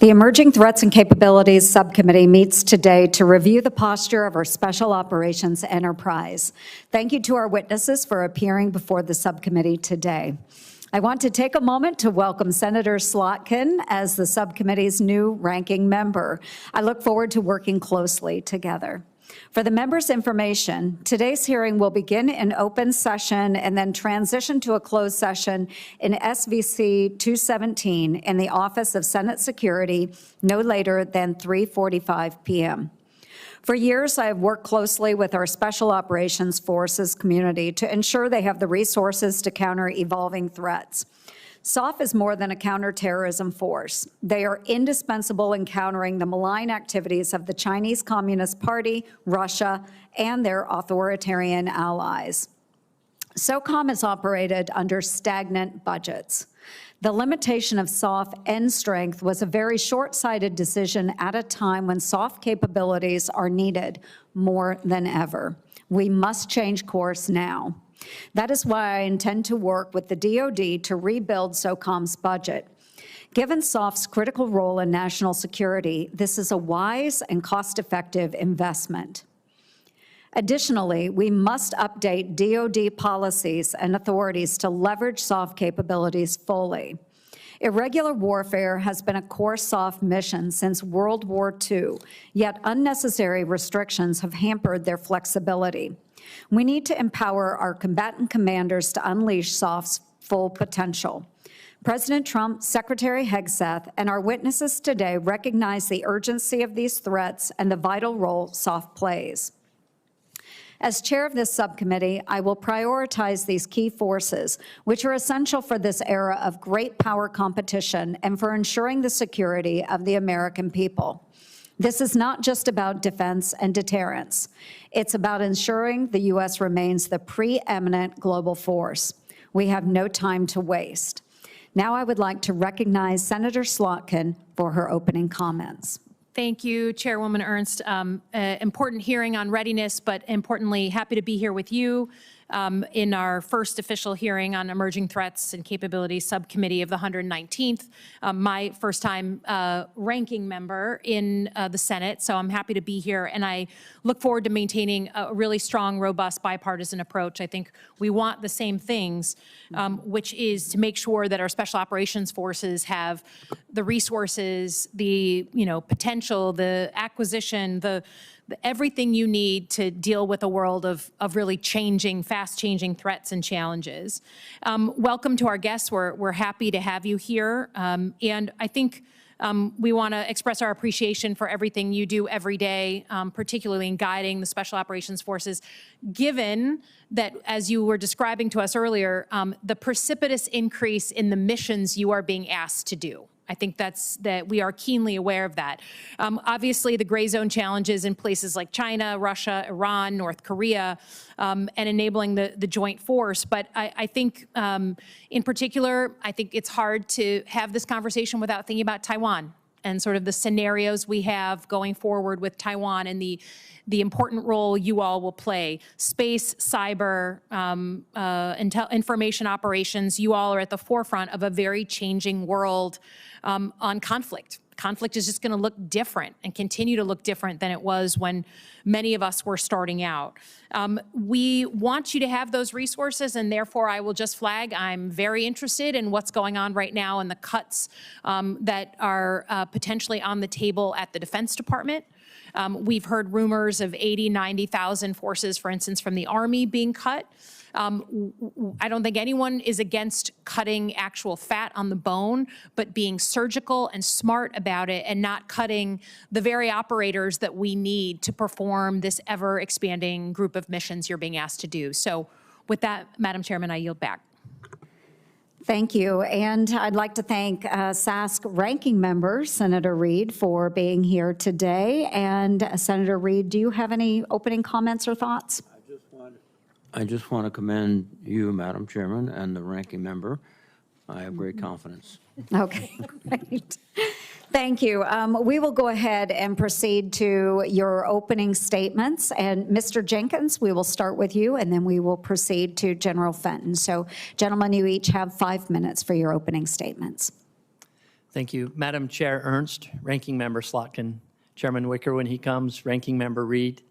The Emerging Threats and Capabilities Subcommittee meets today to review the posture of our Special Operations Enterprise. Thank you to our witnesses for appearing before the subcommittee today. I want to take a moment to welcome Senator Slotkin as the subcommittee's new ranking member. I look forward to working closely together. For the members' information, today's hearing will begin in open session and then transition to a closed session in SVC 217 in the Office of Senate Security no later than 3:45 p.m. For years, I have worked closely with our Special Operations Forces community to ensure they have the resources to counter evolving threats. SOF is more than a counterterrorism force. They are indispensable in countering the malign activities of the Chinese Communist Party, Russia, and their authoritarian allies. SOCOM is operated under stagnant budgets. The limitation of SOF end strength was a very short-sighted decision at a time when SOF capabilities are needed more than ever. We must change course now. That is why I intend to work with the DoD to rebuild SOCOM's budget. Given SOF's critical role in national security, this is a wise and cost-effective investment. Additionally, we must update DoD policies and authorities to leverage SOF capabilities fully. Irregular warfare has been a core SOF mission since World War II, yet unnecessary restrictions have hampered their flexibility. We need to empower our combatant commanders to unleash SOF's full potential. President Trump, Secretary Hegseth, and our witnesses today recognize the urgency of these threats and the vital role SOF plays. As chair of this subcommittee, I will prioritize these key forces, which are essential for this era of great power competition and for ensuring the security of the American people. This is not just about defense and deterrence. It's about ensuring the U.S. remains the preeminent global force. We have no time to waste. Now I would like to recognize Senator Slotkin for her opening comments. Thank you, Chairwoman Ernst. Important hearing on readiness, but importantly, happy to be here with you in our first official hearing on Emerging Threats and Capabilities Subcommittee of the 119th, my first time ranking member in the Senate, so I'm happy to be here, and I look forward to maintaining a really strong, robust, bipartisan approach. I think we want the same things, which is to make sure that our Special Operations Forces have the resources, the potential, the acquisition, everything you need to deal with a world of really changing, fast-changing threats and challenges. Welcome to our guests. We're happy to have you here. And I think we want to express our appreciation for everything you do every day, particularly in guiding the Special Operations Forces, given that, as you were describing to us earlier, the precipitous increase in the missions you are being asked to do. I think that we are keenly aware of that. Obviously, the gray zone challenges in places like China, Russia, Iran, North Korea, and enabling the joint force. But I think, in particular, I think it's hard to have this conversation without thinking about Taiwan and sort of the scenarios we have going forward with Taiwan and the important role you all will play. Space, cyber, information operations, you all are at the forefront of a very changing world on conflict. Conflict is just going to look different and continue to look different than it was when many of us were starting out. We want you to have those resources, and therefore I will just flag I'm very interested in what's going on right now and the cuts that are potentially on the table at the Defense Department. We've heard rumors of 80, 90,000 forces, for instance, from the Army being cut. I don't think anyone is against cutting actual fat on the bone, but being surgical and smart about it and not cutting the very operators that we need to perform this ever-expanding group of missions you're being asked to do. So with that, Madam Chairman, I yield back. Thank you, and I'd like to thank SASC ranking member, Senator Reid, for being here today. And Senator Reid, do you have any opening comments or thoughts? I just want to commend you, Madam Chairman, and the ranking member. I have great confidence. Okay, great. Thank you. We will go ahead and proceed to your opening statements. And Mr. Jenkins, we will start with you, and then we will proceed to General Fenton. So, gentlemen, you each have 5 minutes for your opening statements. Thank you. Madam Chair Ernst, Ranking Member Slotkin, Chairman Wicker when he comes, Ranking Member Reed,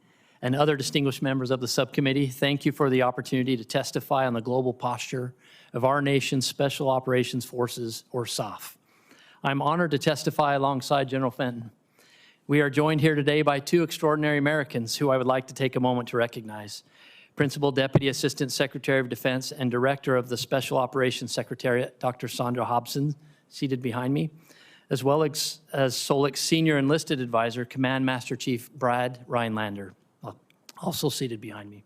and other distinguished members of the subcommittee, thank you for the opportunity to testify on the global posture of our nation's Special Operations Forces, or SOF. I'm honored to testify alongside General Fenton. We are joined here today by two extraordinary Americans who I would like to take a moment to recognize. Principal Deputy Assistant Secretary of Defense and Director of the Special Operations Secretariat, Dr. Sandra Hobson, seated behind me, as well as SOLIC's Senior Enlisted Advisor, Command Master Chief Brad Rhinelander, also seated behind me.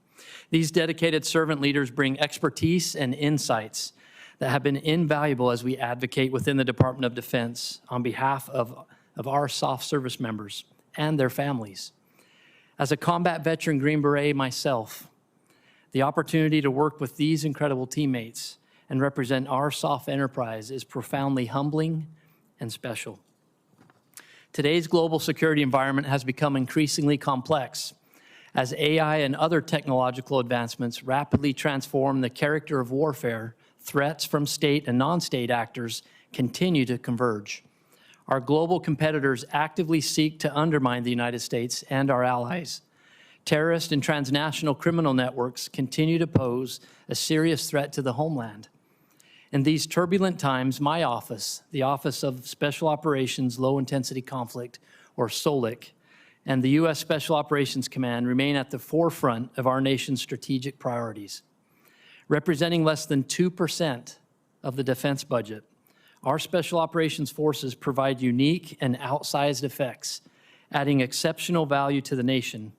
These dedicated servant leaders bring expertise and insights that have been invaluable as we advocate within the Department of Defense on behalf of our SOF service members and their families. As a combat veteran Green Beret myself, the opportunity to work with these incredible teammates and represent our SOF enterprise is profoundly humbling and special. Today's global security environment has become increasingly complex as AI and other technological advancements rapidly transform the character of warfare. Threats from state and non-state actors continue to converge. Our global competitors actively seek to undermine the United States and our allies. Terrorist and transnational criminal networks continue to pose a serious threat to the homeland. In these turbulent times, my office, the Office of Special Operations Low Intensity Conflict, or SOLIC, and the U.S. Special Operations Command remain at the forefront of our nation's strategic priorities. Representing less than 2% of the defense budget, our Special Operations Forces provide unique and outsized effects, adding exceptional value to the nation.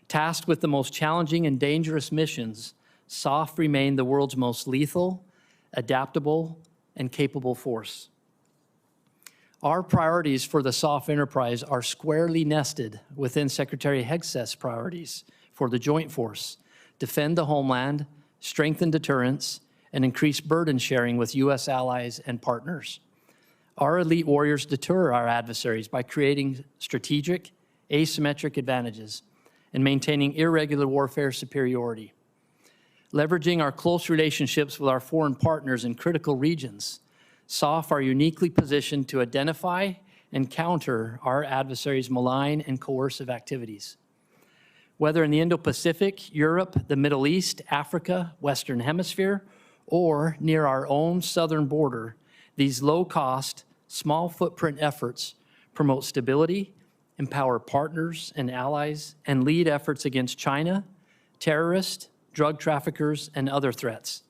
Tasked with the most challenging and dangerous missions, SOF remain the world's most lethal, adaptable, and capable force. Our priorities for the SOF enterprise are squarely nested within Secretary Hegseth's priorities for the Joint Force: defend the homeland, strengthen deterrence, and increase burden sharing with U.S. allies and partners. Our elite warriors deter our adversaries by creating strategic, asymmetric advantages and maintaining irregular warfare superiority. Leveraging our close relationships with our foreign partners in critical regions, SOF are uniquely positioned to identify and counter our adversaries' malign and coercive activities. Whether in the Indo-Pacific, Europe, the Middle East, Africa, Western Hemisphere, or near our own southern border, these low-cost, small-footprint efforts promote stability, empower partners and allies, and lead efforts against China, terrorists, drug traffickers, and other threats.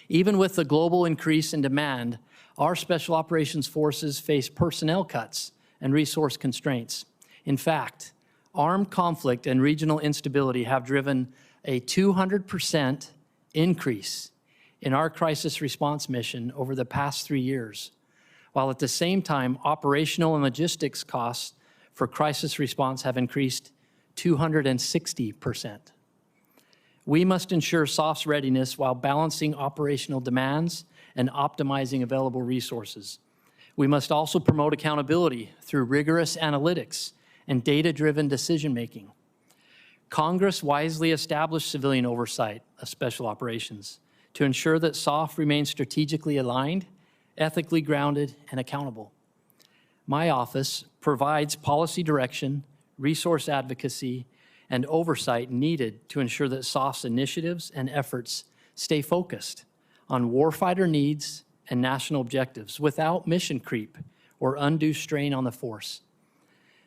Even with the global increase in demand, our Special Operations Forces face personnel cuts and resource constraints. In fact, armed conflict and regional instability have driven a 200% increase in our crisis response mission over the past 3 years, while at the same time, operational and logistics costs for crisis response have increased 260%. We must ensure SOF's readiness while balancing operational demands and optimizing available resources. We must also promote accountability through rigorous analytics and data-driven decision-making. Congress wisely established civilian oversight of special operations to ensure that SOF remains strategically aligned, ethically grounded, and accountable. My office provides policy direction, resource advocacy, and oversight needed to ensure that SOF's initiatives and efforts stay focused on warfighter needs and national objectives without mission creep or undue strain on the force.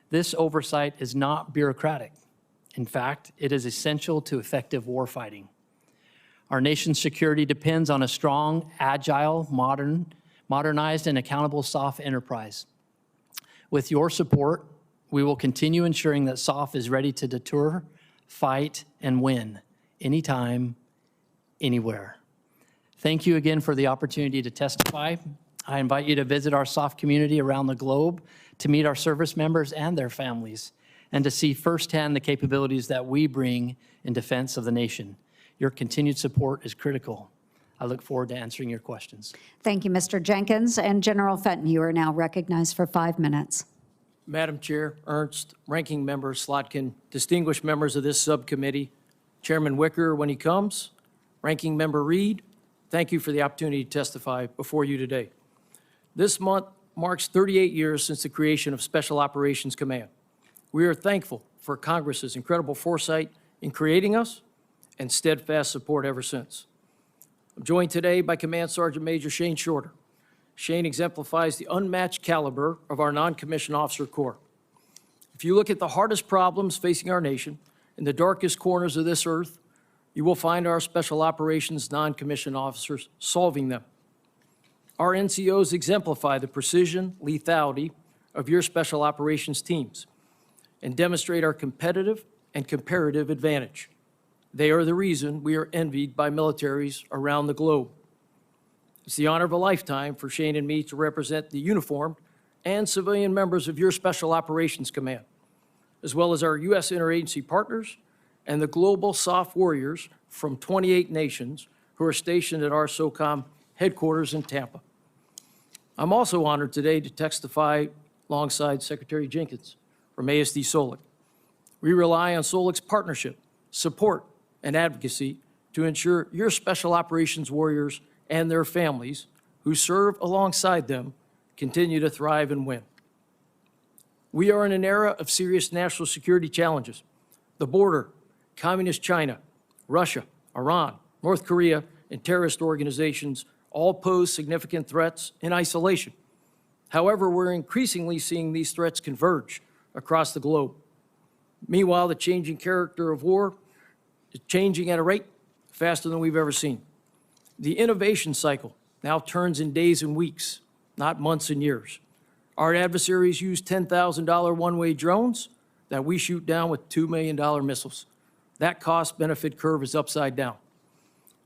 This oversight is not bureaucratic. In fact, it is essential to effective warfighting. Our nation's security depends on a strong, agile, modernized, and accountable SOF enterprise. With your support, we will continue ensuring that SOF is ready to deter, fight, and win anytime, anywhere. Thank you again for the opportunity to testify. I invite you to visit our SOF community around the globe to meet our service members and their families and to see firsthand the capabilities that we bring in defense of the nation. Your continued support is critical. I look forward to answering your questions. Thank you, Mr. Jenkins. And General Fenton, you are now recognized for 5 minutes. Madam Chair Ernst, Ranking Member Slotkin, distinguished members of this subcommittee, Chairman Wicker when he comes, Ranking Member Reed, thank you for the opportunity to testify before you today. This month marks 38 years since the creation of Special Operations Command. We are thankful for Congress's incredible foresight in creating us and steadfast support ever since. I'm joined today by Command Sergeant Major Shane Shorter. Shane exemplifies the unmatched caliber of our non-commissioned officer corps. If you look at the hardest problems facing our nation in the darkest corners of this earth, you will find our Special Operations non-commissioned officers solving them. Our NCOs exemplify the precision, lethality of your Special Operations teams and demonstrate our competitive and comparative advantage. They are the reason we are envied by militaries around the globe. It's the honor of a lifetime for Shane and me to represent the uniformed and civilian members of your Special Operations Command, as well as our U.S. interagency partners and the global soft warriors from 28 nations who are stationed at our SOCOM headquarters in Tampa. I'm also honored today to testify alongside Secretary Jenkins from ASD SOLIC. We rely on SOLIC's partnership, support, and advocacy to ensure your Special Operations warriors and their families who serve alongside them continue to thrive and win. We are in an era of serious national security challenges. The border, Communist China, Russia, Iran, North Korea, and terrorist organizations all pose significant threats in isolation. However, we're increasingly seeing these threats converge across the globe. Meanwhile, the changing character of war is changing at a rate faster than we've ever seen. The innovation cycle now turns in days and weeks, not months and years. Our adversaries use $10,000 one-way drones that we shoot down with $2 million missiles. That cost-benefit curve is upside down.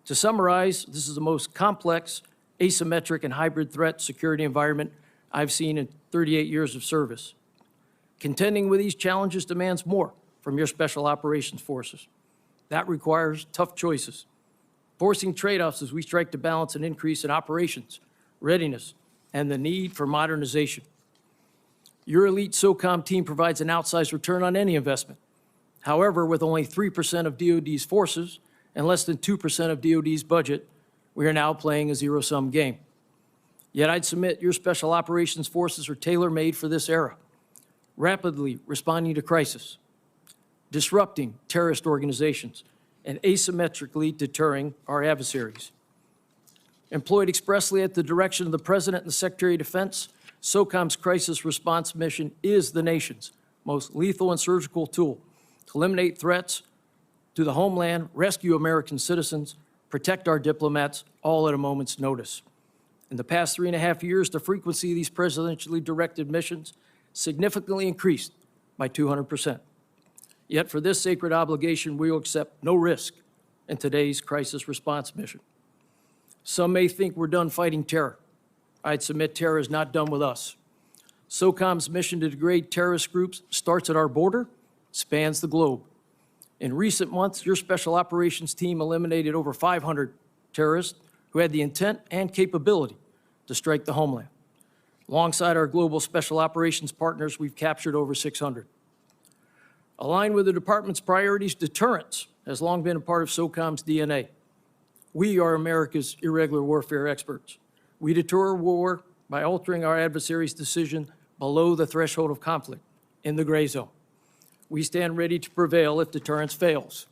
To summarize, this is the most complex, asymmetric, and hybrid threat security environment I've seen in 38 years of service. Contending with these challenges demands more from your Special Operations forces. That requires tough choices, forcing trade-offs as we strike to balance an increase in operations, readiness, and the need for modernization. Your elite SOCOM team provides an outsized return on any investment. However, with only 3% of DoD's forces and less than 2% of DoD's budget, we are now playing a zero-sum game. Yet I'd submit your Special Operations forces are tailor-made for this era, rapidly responding to crisis, disrupting terrorist organizations, and asymmetrically deterring our adversaries. Employed expressly at the direction of the President and the Secretary of Defense, SOCOM's crisis response mission is the nation's most lethal and surgical tool to eliminate threats to the homeland, rescue American citizens, protect our diplomats, all at a moment's notice. In the past 3.5 years, the frequency of these presidentially directed missions significantly increased by 200%. Yet for this sacred obligation, we will accept no risk in today's crisis response mission. Some may think we're done fighting terror. I'd submit terror is not done with us. SOCOM's mission to degrade terrorist groups starts at our border, spans the globe. In recent months, your Special Operations team eliminated over 500 terrorists who had the intent and capability to strike the homeland. Alongside our global Special Operations partners, we've captured over 600. Aligned with the department's priorities, deterrence has long been a part of SOCOM's DNA. We are America's irregular warfare experts. We deter war by altering our adversary's decision below the threshold of conflict, in the gray zone. We stand ready to prevail if deterrence fails.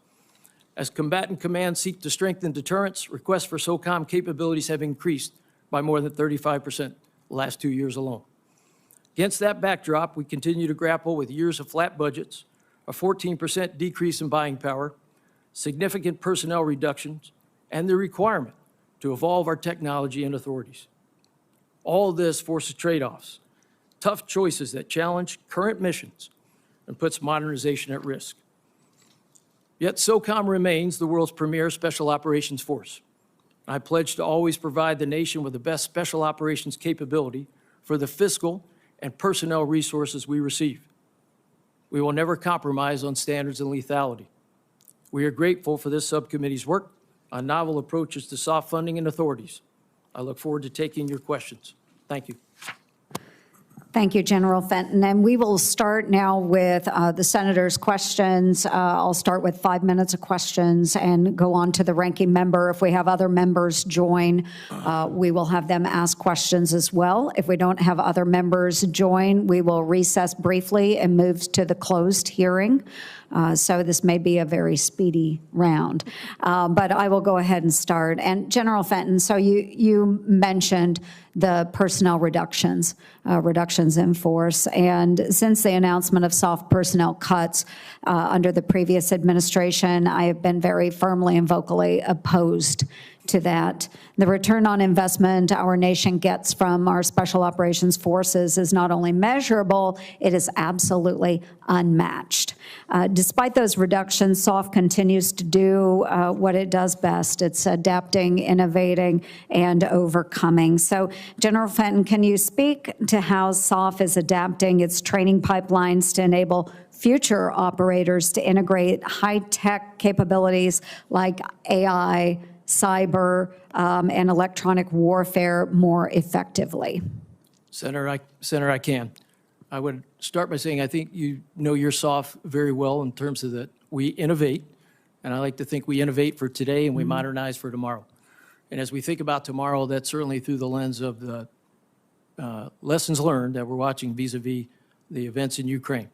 As combatant commands seek to strengthen deterrence, requests for SOCOM capabilities have increased by more than 35% the last 2 years alone. Against that backdrop, we continue to grapple with years of flat budgets, a 14% decrease in buying power, significant personnel reductions, and the requirement to evolve our technology and authorities. All this forces trade-offs, tough choices that challenge current missions and puts modernization at risk. Yet SOCOM remains the world's premier special operations force. I pledge to always provide the nation with the best special operations capability for the fiscal and personnel resources we receive. We will never compromise on standards and lethality. We are grateful for this subcommittee's work on novel approaches to soft funding and authorities. I look forward to taking your questions. Thank you. Thank you, General Fenton. And we will start now with the senator's questions. I'll start with 5 minutes of questions and go on to the ranking member. If we have other members join, we will have them ask questions as well. If we don't have other members join, we will recess briefly and move to the closed hearing. So this may be a very speedy round. But I will go ahead and start. And General Fenton, so you mentioned the personnel reductions in force. And since the announcement of soft personnel cuts under the previous administration, I have been very firmly and vocally opposed to that. The return on investment our nation gets from our special operations forces is not only measurable, it is absolutely unmatched. Despite those reductions, SOF continues to do what it does best. It's adapting, innovating, and overcoming. So, General Fenton, can you speak to how SOF is adapting its training pipelines to enable future operators to integrate high-tech capabilities like AI, cyber, and electronic warfare more effectively? Senator, I can. I would start by saying I think you know your SOF very well in terms of that we innovate, and I like to think we innovate for today and we modernize for tomorrow. And as we think about tomorrow, that's certainly through the lens of the lessons learned that we're watching vis-a-vis the events in Ukraine.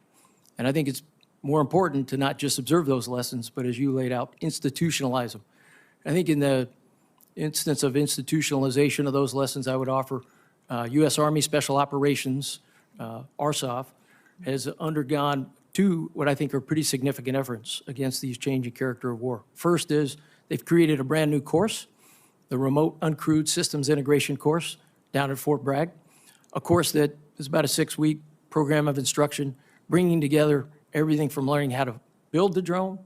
And I think it's more important to not just observe those lessons, but as you laid out, institutionalize them. I think in the instance of institutionalization of those lessons, I would offer U.S. Army Special Operations, RSOF, has undergone two what I think are pretty significant efforts against these changing character of war. First is they've created a brand new course, the Remote Uncrewed Systems Integration course down at Fort Bragg, a course that is about a 6-week program of instruction, bringing together everything from learning how to build the drone,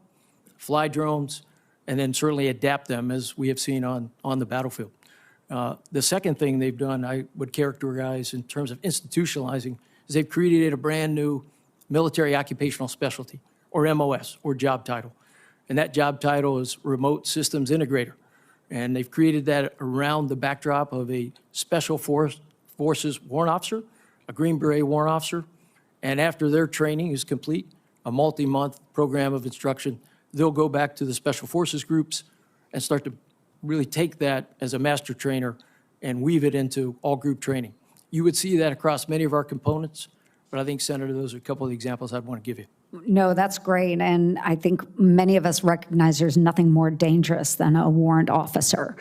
fly drones, and then certainly adapt them as we have seen on the battlefield. The second thing they've done, I would characterize in terms of institutionalizing, is they've created a brand new military occupational specialty, or MOS, or job title. And that job title is Remote Systems Integrator. And they've created that around the backdrop of a Special Forces warrant officer, a Green Beret warrant officer, and after their training is complete, a multi-month program of instruction, they'll go back to the Special Forces groups and start to really take that as a master trainer and weave it into all group training. You would see that across many of our components, but I think, Senator, those are a couple of the examples I'd want to give you. No, that's great. And I think many of us recognize there's nothing more dangerous than a warrant officer.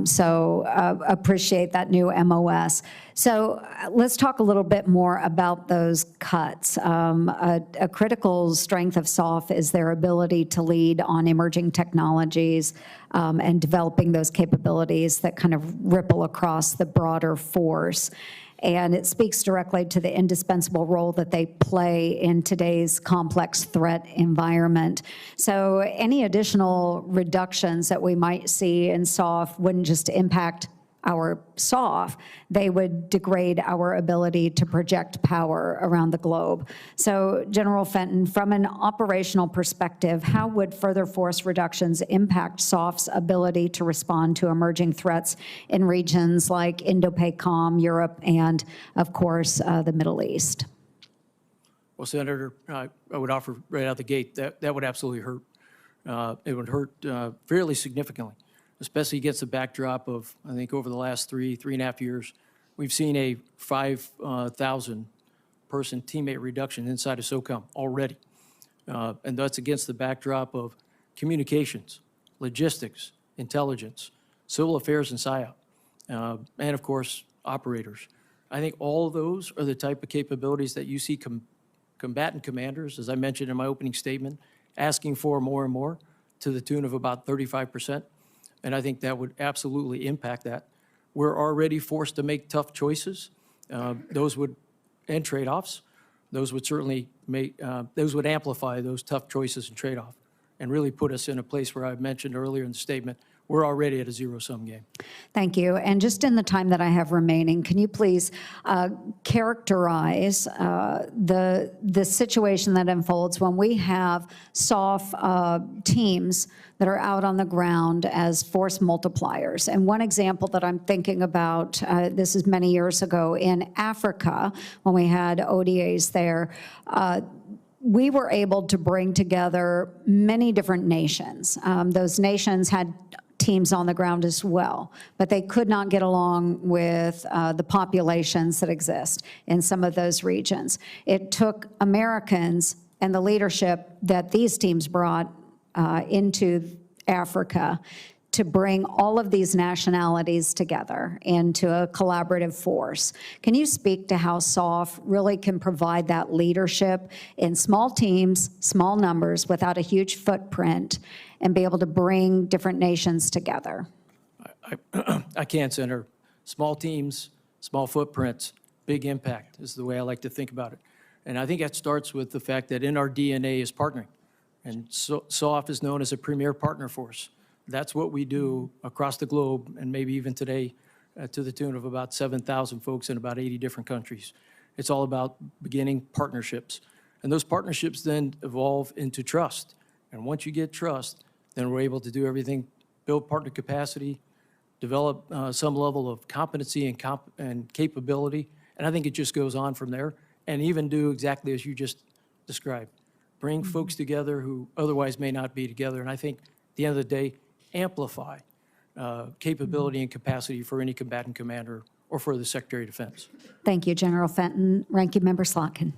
So appreciate that new MOS. So let's talk a little bit more about those cuts. A critical strength of SOF is their ability to lead on emerging technologies and developing those capabilities that kind of ripple across the broader force. And it speaks directly to the indispensable role that they play in today's complex threat environment. So any additional reductions that we might see in SOF wouldn't just impact our SOF, they would degrade our ability to project power around the globe. So, General Fenton, from an operational perspective, how would further force reductions impact SOF's ability to respond to emerging threats in regions like Indo-PACOM, Europe, and, of course, the Middle East? Well, Senator, I would offer right out the gate that would absolutely hurt. It would hurt fairly significantly, especially against the backdrop of, I think, over the last three and a half years, we've seen a 5,000 person teammate reduction inside of SOCOM already. And that's against the backdrop of communications, logistics, intelligence, civil affairs and PSYOP, and of course, operators. I think all of those are the type of capabilities that you see combatant commanders, as I mentioned in my opening statement, asking for more and more to the tune of about 35%. And I think that would absolutely impact that. We're already forced to make tough choices. And trade-offs. Those would certainly those would amplify those tough choices and trade-off and really put us in a place where I mentioned earlier in the statement we're already at a zero-sum game. Thank you. And just in the time that I have remaining, can you please characterize the situation that unfolds when we have SOF teams that are out on the ground as force multipliers? And one example that I'm thinking about, this is many years ago in Africa, when we had ODAs there, we were able to bring together many different nations. Those nations had teams on the ground as well, but they could not get along with the populations that exist in some of those regions. It took Americans and the leadership that these teams brought into Africa to bring all of these nationalities together into a collaborative force. Can you speak to how SOF really can provide that leadership in small teams, small numbers, without a huge footprint, and be able to bring different nations together? I can't, Senator. Small teams, small footprints, big impact is the way I like to think about it. And I think that starts with the fact that in our DNA is partnering. And SOF is known as a premier partner for us. That's what we do across the globe, and maybe even today to the tune of about 7,000 folks in about 80 different countries. It's all about beginning partnerships. And those partnerships then evolve into trust. And once you get trust, then we're able to do everything, build partner capacity, develop some level of competency and capability. And I think it just goes on from there, and even do exactly as you just described. Bring folks together who otherwise may not be together. And I think at the end of the day, amplify capability and capacity for any combatant commander or for the Secretary of Defense. Thank you, General Fenton. Ranking Member Slotkin.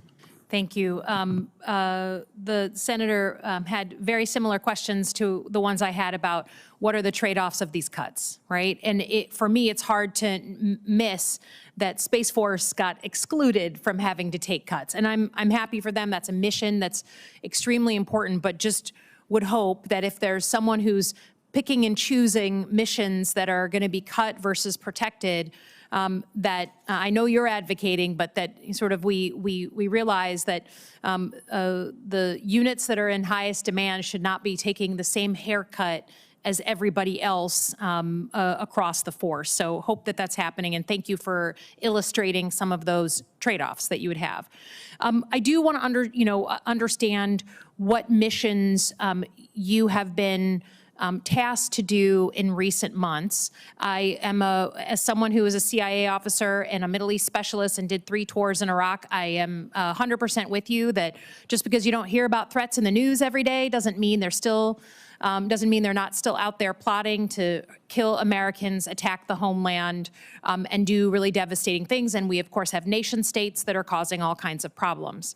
Thank you. The senator had very similar questions to the ones I had about what are the trade-offs of these cuts, right? And for me, it's hard to miss that Space Force got excluded from having to take cuts. And I'm happy for them. That's a mission that's extremely important, but just would hope that if there's someone who's picking and choosing missions that are going to be cut versus protected, that I know you're advocating, but that sort of we realize that the units that are in highest demand should not be taking the same haircut as everybody else across the force. So hope that that's happening, and thank you for illustrating some of those trade-offs that you would have. I do want to understand what missions you have been tasked to do in recent months. I am as someone who is a CIA officer and a Middle East specialist and did 3 tours in Iraq, I am 100% with you that just because you don't hear about threats in the news every day doesn't mean they're not still out there plotting to kill Americans, attack the homeland, and do really devastating things. And we, of course, have nation states that are causing all kinds of problems.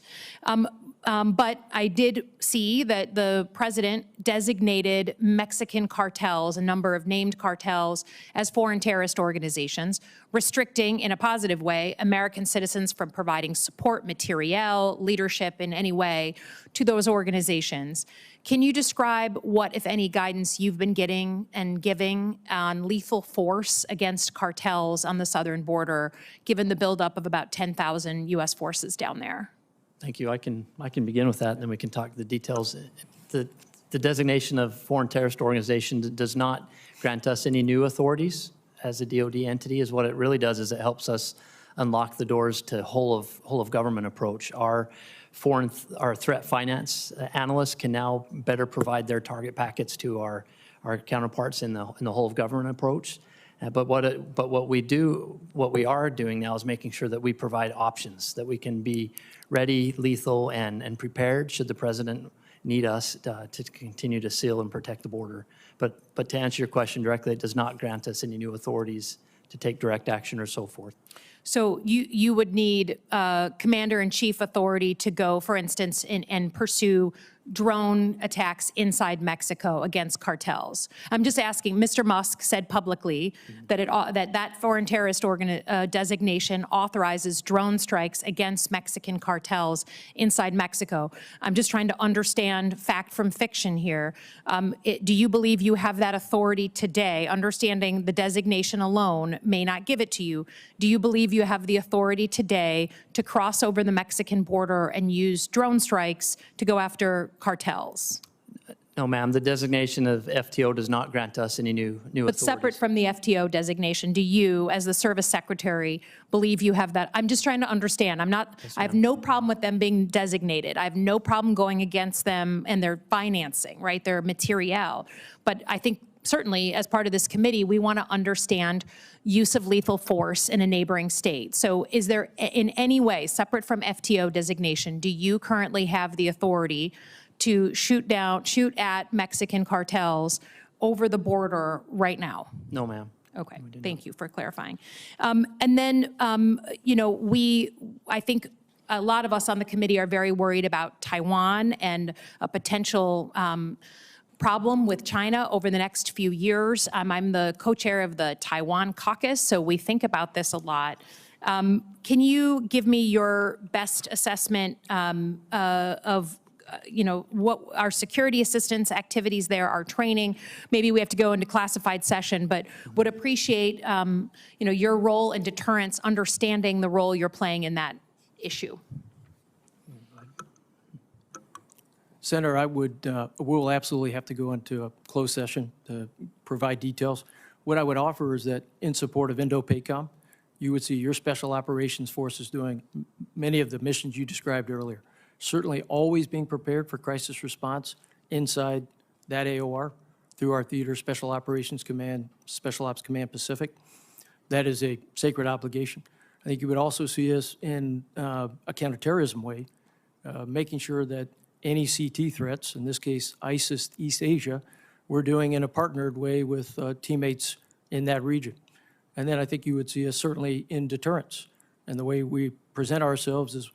But I did see that the president designated Mexican cartels, a number of named cartels, as foreign terrorist organizations, restricting, in a positive way, American citizens from providing support, materiel, leadership in any way to those organizations. Can you describe what, if any, guidance you've been getting and giving on lethal force against cartels on the southern border, given the buildup of about 10,000 U.S. forces down there? Thank you. I can begin with that, and then we can talk the details. The designation of foreign terrorist organization does not grant us any new authorities as a DoD entity. Is what it really does is it helps us unlock the doors to whole of government approach. Our threat finance analysts can now better provide their target packets to our counterparts in the whole of government approach. But what we are doing now is making sure that we provide options, that we can be ready, lethal, and prepared should the president need us to continue to seal and protect the border. But to answer your question directly, it does not grant us any new authorities to take direct action or so forth. So you would need commander-in-chief authority to go, for instance, and pursue drone attacks inside Mexico against cartels. I'm just asking, Mr. Musk said publicly that that foreign terrorist designation authorizes drone strikes against Mexican cartels inside Mexico. I'm just trying to understand fact from fiction here. Do you believe you have that authority today, understanding the designation alone may not give it to you? Do you believe you have the authority today to cross over the Mexican border and use drone strikes to go after cartels? No, ma'am, the designation of FTO does not grant us any new authorities. But separate from the FTO designation, do you, as the service secretary, believe you have that? I'm just trying to understand. I have no problem with them being designated. I have no problem going against them and their financing, right? Their materiel. But I think certainly as part of this committee, we want to understand use of lethal force in a neighboring state. So is there in any way, separate from FTO designation, do you currently have the authority to shoot at Mexican cartels over the border right now? No, ma'am. Okay, thank you for clarifying. And then, I think a lot of us on the committee are very worried about Taiwan and a potential problem with China over the next few years. I'm the co-chair of the Taiwan caucus, so we think about this a lot. Can you give me your best assessment of what our security assistance activities there, our training? Maybe we have to go into classified session, but would appreciate, your role in deterrence, understanding the role you're playing in that issue. Senator, we'll absolutely have to go into a closed session to provide details. What I would offer is that in support of Indo-PACOM, you would see your special operations forces doing many of the missions you described earlier. Certainly always being prepared for crisis response inside that AOR through our theater, Special Operations Command, Special Ops Command Pacific. That is a sacred obligation. I think you would also see us in a counterterrorism way, making sure that any CT threats, in this case ISIS East Asia, we're doing in a partnered way with teammates in that region. And then I think you would see us certainly in deterrence. And the way we present ourselves is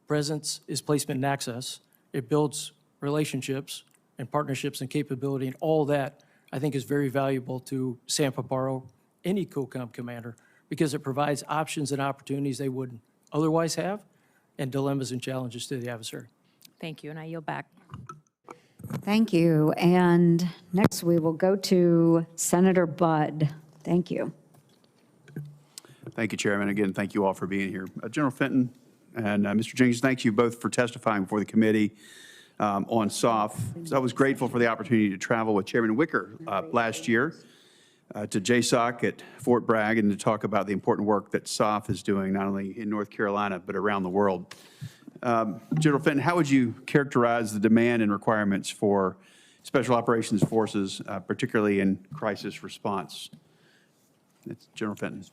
presence is placement and access. It builds relationships and partnerships and capability, and all that I think is very valuable to San Paparo, any COCOM commander, because it provides options and opportunities they wouldn't otherwise have, and dilemmas and challenges to the adversary. Thank you, and I yield back. Thank you. And next we will go to Senator Budd. Thank you. Thank you, Chairman. Again, thank you all for being here. General Fenton and Mr. Jenkins, thank you both for testifying before the committee on SOF. So I was grateful for the opportunity to travel with Chairman Wicker last year to JSOC at Fort Bragg and to talk about the important work that SOF is doing, not only in North Carolina, but around the world. General Fenton, how would you characterize the demand and requirements for Special Operations Forces, particularly in crisis response? It's General Fenton.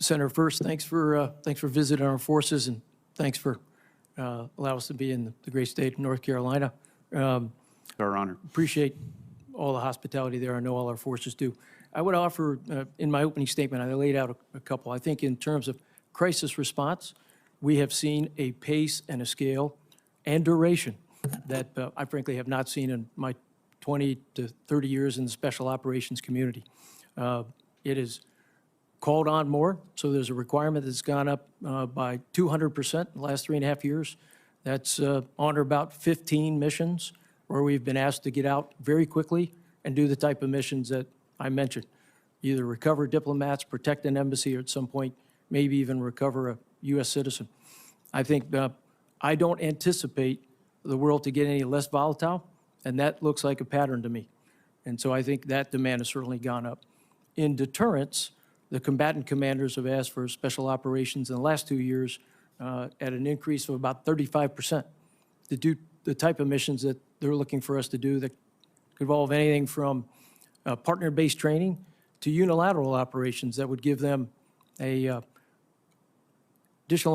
Senator, first, thanks for visiting our forces, and thanks for allowing us to be in the great state of North Carolina. Our honor. Appreciate all the hospitality there. I know all our forces do. I would offer, in my opening statement, I laid out a couple. I think in terms of crisis response, we have seen a pace and a scale and duration that I frankly have not seen in my 20 to 30 years in the special operations community. It is called on more, so there's a requirement that's gone up by 200% in the last 3.5 years. That's on or about 15 missions where we've been asked to get out very quickly and do the type of missions that I mentioned. Either recover diplomats, protect an embassy, or at some point, maybe even recover a U.S. citizen. I think I don't anticipate the world to get any less volatile, and that looks like a pattern to me. And so I think that demand has certainly gone up. In deterrence, the combatant commanders have asked for special operations in the last 2 years at an increase of about 35% to do the type of missions that they're looking for us to do that could involve anything from partner-based training to unilateral operations that would give them additional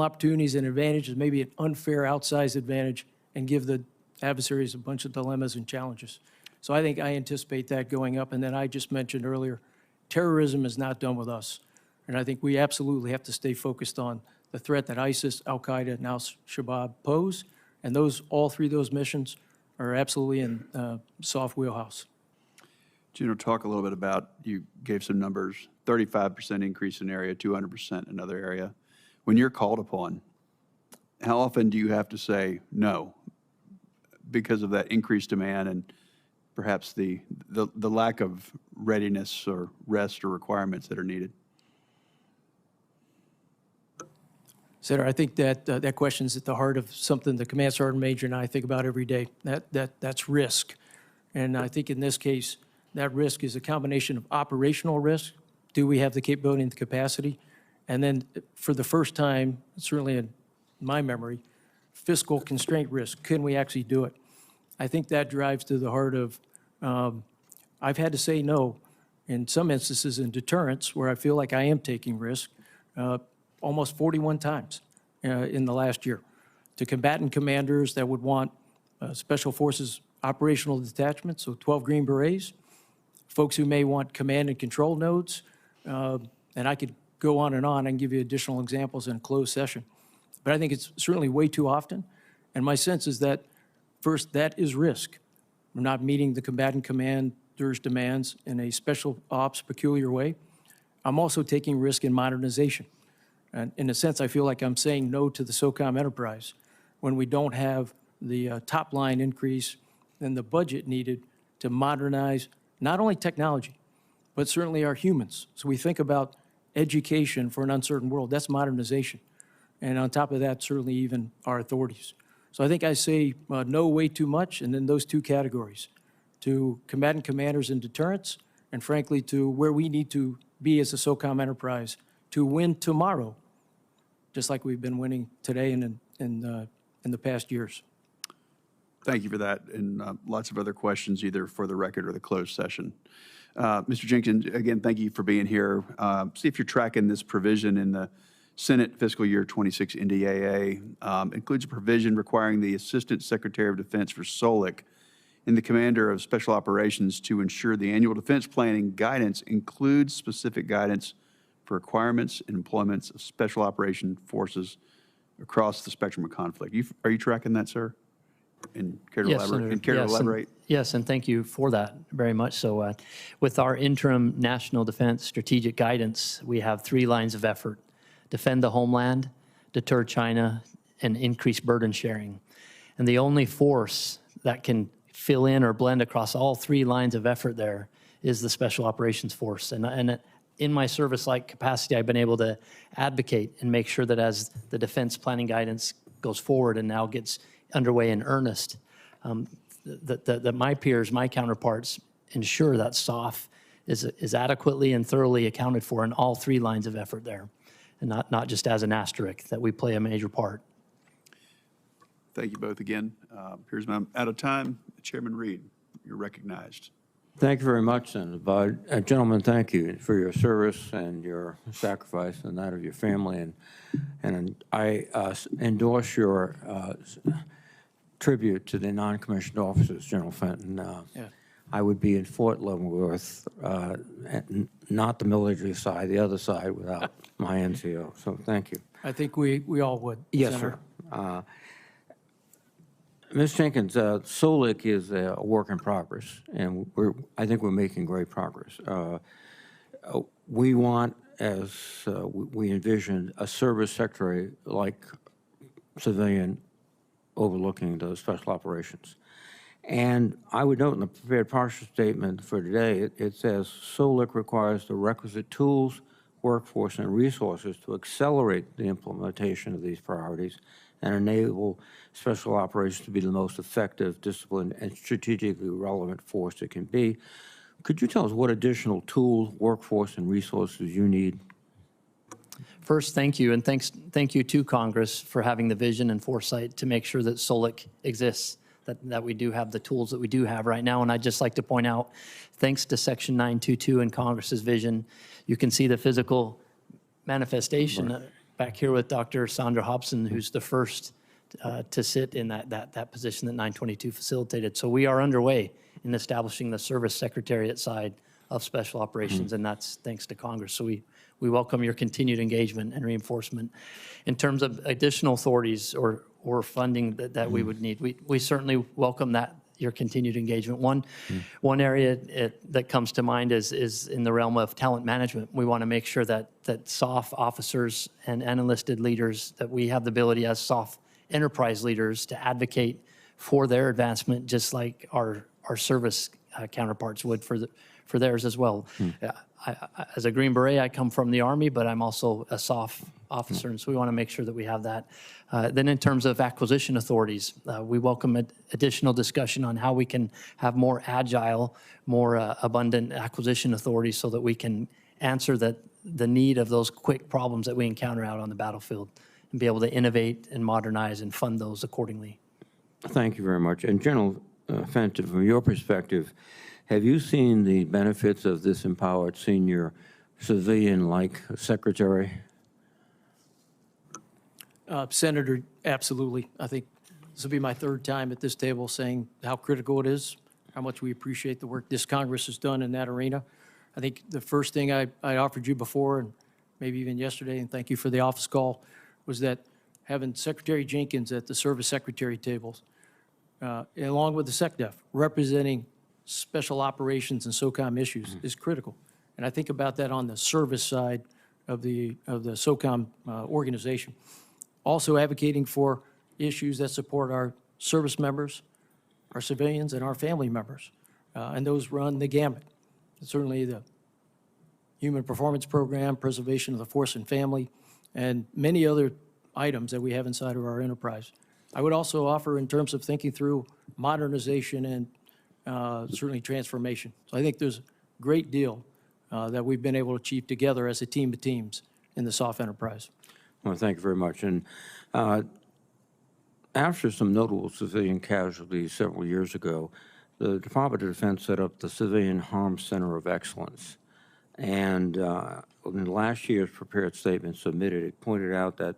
opportunities and advantages, maybe an unfair outsized advantage, and give the adversaries a bunch of dilemmas and challenges. So I think I anticipate that going up. And then I just mentioned earlier, terrorism is not done with us. And I think we absolutely have to stay focused on the threat that ISIS, Al-Qaeda, and Al-Shabaab pose. And all three of those missions are absolutely in soft wheelhouse. General, talk a little bit about, you gave some numbers, 35% increase in area, 200% in another area. When you're called upon, how often do you have to say no because of that increased demand and perhaps the lack of readiness or rest or requirements that are needed? Senator, I think that that question is at the heart of something the Command Sergeant Major and I think about every day. That's risk. And I think in this case, that risk is a combination of operational risk. Do we have the capability and the capacity? And then for the first time, certainly in my memory, fiscal constraint risk. Can we actually do it? I think that drives to the heart of, I've had to say no in some instances in deterrence where I feel like I am taking risk almost 41 times in the last year to combatant commanders that would want Special Forces operational detachments, so 12 Green Berets, folks who may want command and control nodes, and I could go on and give you additional examples in a closed session. But I think it's certainly way too often, and my sense is that, first, that is risk. We're not meeting the combatant commander's demands in a special ops peculiar way. I'm also taking risk in modernization. And in a sense, I feel like I'm saying no to the SOCOM enterprise when we don't have the top line increase and the budget needed to modernize not only technology, but certainly our humans. So we think about education for an uncertain world. That's modernization. And on top of that, certainly even our authorities. So I think I say no way too much, and then those two categories, to combatant commanders and deterrence, and frankly, to where we need to be as a SOCOM enterprise to win tomorrow, just like we've been winning today and in the past years. Thank you for that, and lots of other questions, either for the record or the closed session. Mr. Jenkins, again, thank you for being here. See if you're tracking this provision in the Senate Fiscal Year 26 NDAA. Includes a provision requiring the Assistant Secretary of Defense for SOLIC and the Commander of Special Operations to ensure the annual defense planning guidance includes specific guidance for requirements and employments of special operation forces across the spectrum of conflict. Are you tracking that, sir? And care to elaborate? Yes, and thank you for that very much. So with our interim national defense strategic guidance, we have 3 lines of effort: defend the homeland, deter China, and increase burden sharing. And the only force that can fill in or blend across all 3 lines of effort there is the Special Operations Force. And in my service-like capacity, I've been able to advocate and make sure that as the defense planning guidance goes forward and now gets underway in earnest, that my peers, my counterparts, ensure that SOF is adequately and thoroughly accounted for in all 3 lines of effort there, and not just as an asterisk, that we play a major part. Thank you both again. Appears I'm out of time. Chairman Reed, you're recognized. Thank you very much, Senator. Gentlemen, thank you for your service and your sacrifice and that of your family. And I endorse your tribute to the non-commissioned officers, General Fenton. I would be in Fort Leavenworth, not the military side, the other side, without my NCO. So thank you. I think we all would. Yes, Senator. sir. Ms. Jenkins, SOLIC is a work in progress, and I think we're making great progress. We want, as we envisioned, a service secretary like civilian overlooking the special operations. And I would note in the prepared partial statement for today, it says SOLIC requires the requisite tools, workforce, and resources to accelerate the implementation of these priorities and enable special operations to be the most effective, disciplined, and strategically relevant force it can be. Could you tell us what additional tools, workforce, and resources you need? First, thank you, and thank you to Congress for having the vision and foresight to make sure that SOLIC exists, that we do have the tools that we do have right now. And I'd just like to point out, thanks to Section 922 and Congress's vision, you can see the physical manifestation back here with Dr. Sandra Hobson, who's the first to sit in that position that 922 facilitated. So we are underway in establishing the service secretariat side of special operations, and that's thanks to Congress. So we welcome your continued engagement and reinforcement. In terms of additional authorities or funding that we would need, we certainly welcome that, your continued engagement. One area that comes to mind is in the realm of talent management. We want to make sure that SOF officers and enlisted leaders, that we have the ability as SOF enterprise leaders to advocate for their advancement, just like our service counterparts would for theirs as well. As a Green Beret, I come from the Army, but I'm also a SOF officer, and so we want to make sure that we have that. Then in terms of acquisition authorities, we welcome additional discussion on how we can have more agile, more abundant acquisition authorities so that we can answer the need of those quick problems that we encounter out on the battlefield and be able to innovate and modernize and fund those accordingly. Thank you very much. And General Fenton, from your perspective, have you seen the benefits of this empowered senior civilian-like secretary? Senator, absolutely. I think this will be my third time at this table saying how critical it is, how much we appreciate the work this Congress has done in that arena. I think the first thing I offered you before, and maybe even yesterday, and thank you for the office call, was that having Secretary Jenkins at the service secretary tables, along with the SecDef, representing special operations and SOCOM issues is critical. And I think about that on the service side of the SOCOM organization. Also advocating for issues that support our service members, our civilians, and our family members. And those run the gamut. Certainly the Human Performance Program, preservation of the force and family, and many other items that we have inside of our enterprise. I would also offer in terms of thinking through modernization and certainly transformation. So I think there's a great deal that we've been able to achieve together as a team of teams in the SOF enterprise. Well, thank you very much. And after some notable civilian casualties several years ago, the Department of Defense set up the Civilian Harm Center of Excellence. And in last year's prepared statement submitted, it pointed out that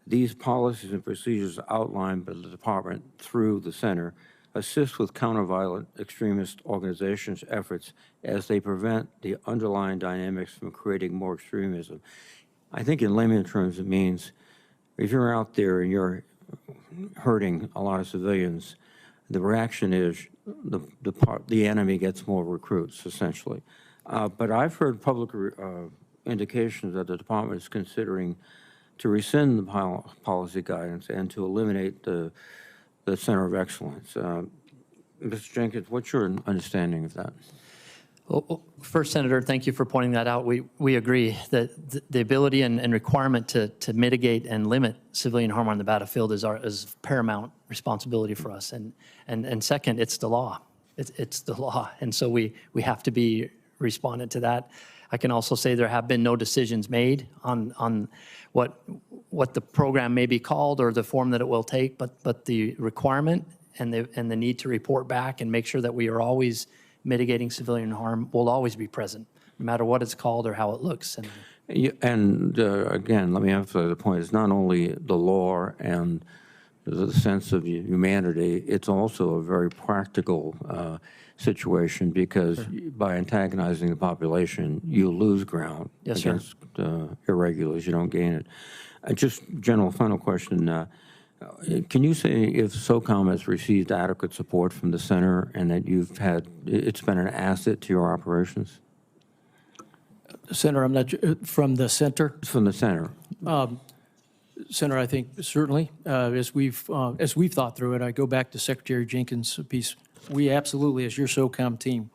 these policies and procedures outlined by the department through the center assist with counter-violent extremist organizations' efforts as they prevent the underlying dynamics from creating more extremism. I think in layman terms it means if you're out there and you're hurting a lot of civilians, the reaction is the enemy gets more recruits, essentially. But I've heard public indications that the department is considering to rescind the policy guidance and to eliminate the Center of Excellence. Mr. Jenkins, what's your understanding of that? Well, first, Senator, thank you for pointing that out. We agree that the ability and requirement to mitigate and limit civilian harm on the battlefield is paramount responsibility for us. And second, it's the law. It's the law. And so we have to be respondent to that. I can also say there have been no decisions made on what the program may be called or the form that it will take, but the requirement and the need to report back and make sure that we are always mitigating civilian harm will always be present, no matter what it's called or how it looks. And again, let me emphasize the point, it's not only the law and the sense of humanity, it's also a very practical situation because by antagonizing the population, you lose ground against irregulars, you don't gain it. Just general final question, can you say if SOCOM has received adequate support from the center and that it's been an asset to your operations? Senator, I'm not sure, from the center? From the center. Senator, I think certainly, as we've thought through it, I go back to Secretary Jenkins' piece. We absolutely, as your SOCOM team,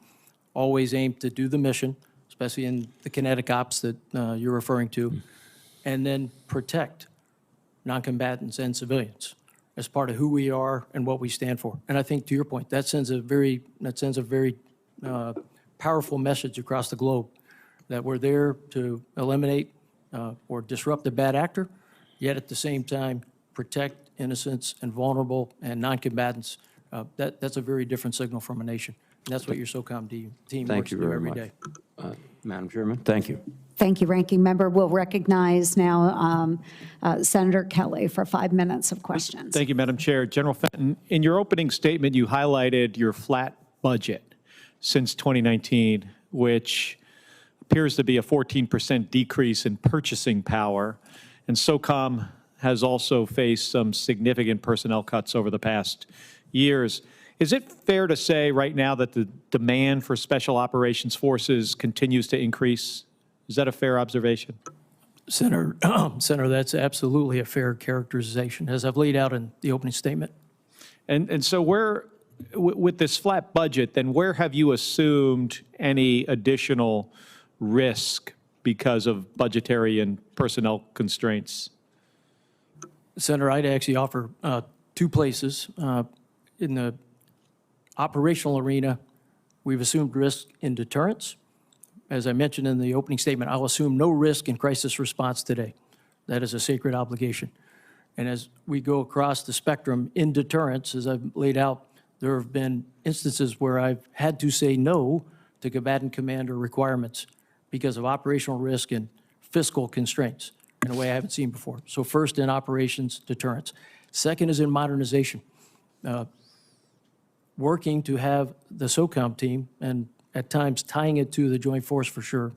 always aim to do the mission, especially in the kinetic ops that you're referring to, and then protect non-combatants and civilians as part of who we are and what we stand for. And I think, to your point, that sends a very powerful message across the globe that we're there to eliminate or disrupt a bad actor, yet at the same time protect innocents and vulnerable and non-combatants. That's a very different signal from a nation. And that's what your SOCOM team works to do every day. Madam Chairman, thank you. Thank you, Ranking Member. We'll recognize now Senator Kelly for 5 minutes of questions. Thank you, Madam Chair. General Fenton, in your opening statement, you highlighted your flat budget since 2019, which appears to be a 14% decrease in purchasing power. And SOCOM has also faced some significant personnel cuts over the past years. Is it fair to say right now that the demand for special operations forces continues to increase? Is that a fair observation? Senator, that's absolutely a fair characterization, as I've laid out in the opening statement. And so with this flat budget, then where have you assumed any additional risk because of budgetary and personnel constraints? Senator, I'd actually offer two places. In the operational arena, we've assumed risk in deterrence. As I mentioned in the opening statement, I'll assume no risk in crisis response today. That is a sacred obligation. And as we go across the spectrum in deterrence, as I've laid out, there have been instances where I've had to say no to combatant commander requirements because of operational risk and fiscal constraints in a way I haven't seen before. So first in operations, deterrence. Second is in modernization. Working to have the SOCOM team, and at times tying it to the Joint Force for sure,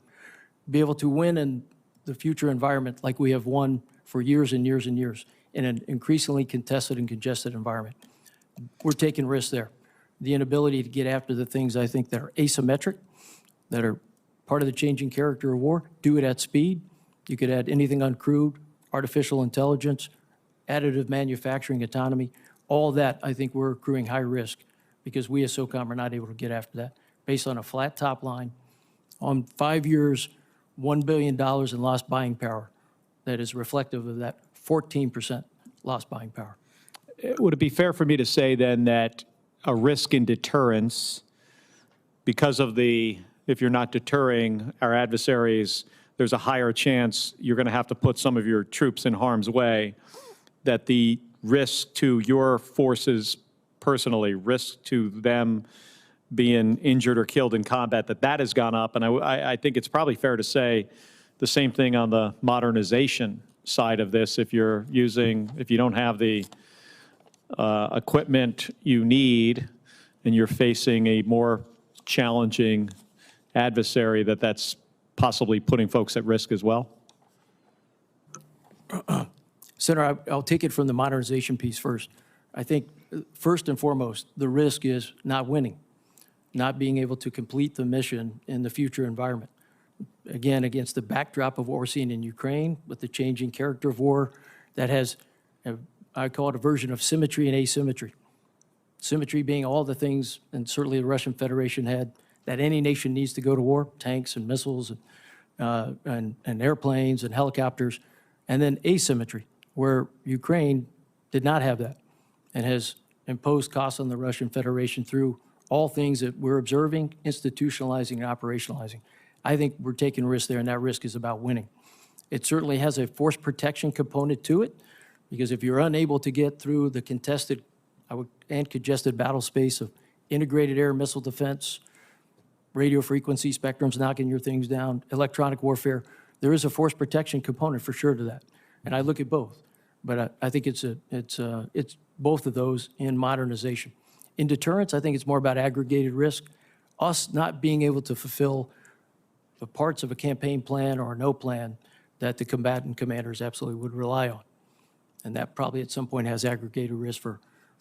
be able to win in the future environment like we have won for years and years and years in an increasingly contested and congested environment. We're taking risks there. The inability to get after the things I think that are asymmetric, that are part of the changing character of war, do it at speed. You could add anything uncrewed, artificial intelligence, additive manufacturing, autonomy, all that I think we're accruing high risk because we as SOCOM are not able to get after that based on a flat top line on 5 years, $1 billion in lost buying power that is reflective of that 14% lost buying power. Would it be fair for me to say then that a risk in deterrence, because of if you're not deterring our adversaries, there's a higher chance you're going to have to put some of your troops in harm's way, that the risk to your forces personally, risk to them being injured or killed in combat, that has gone up. And I think it's probably fair to say the same thing on the modernization side of this. If you don't have the equipment you need and you're facing a more challenging adversary, that's possibly putting folks at risk as well? Senator, I'll take it from the modernization piece first. I think first and foremost, the risk is not winning, not being able to complete the mission in the future environment. Again, against the backdrop of what we're seeing in Ukraine with the changing character of war that has, I call it a version of symmetry and asymmetry. Symmetry being all the things, and certainly the Russian Federation had, that any nation needs to go to war, tanks and missiles and airplanes and helicopters, and then asymmetry, where Ukraine did not have that and has imposed costs on the Russian Federation through all things that we're observing, institutionalizing, and operationalizing. I think we're taking risks there, and that risk is about winning. It certainly has a force protection component to it, because if you're unable to get through the contested and congested battle space of integrated air missile defense, radio frequency spectrums knocking your things down, electronic warfare, there is a force protection component for sure to that. And I look at both, but I think it's both of those in modernization. In deterrence, I think it's more about aggregated risk, us not being able to fulfill the parts of a campaign plan or no plan that the combatant commanders absolutely would rely on. And that probably at some point has aggregated risk for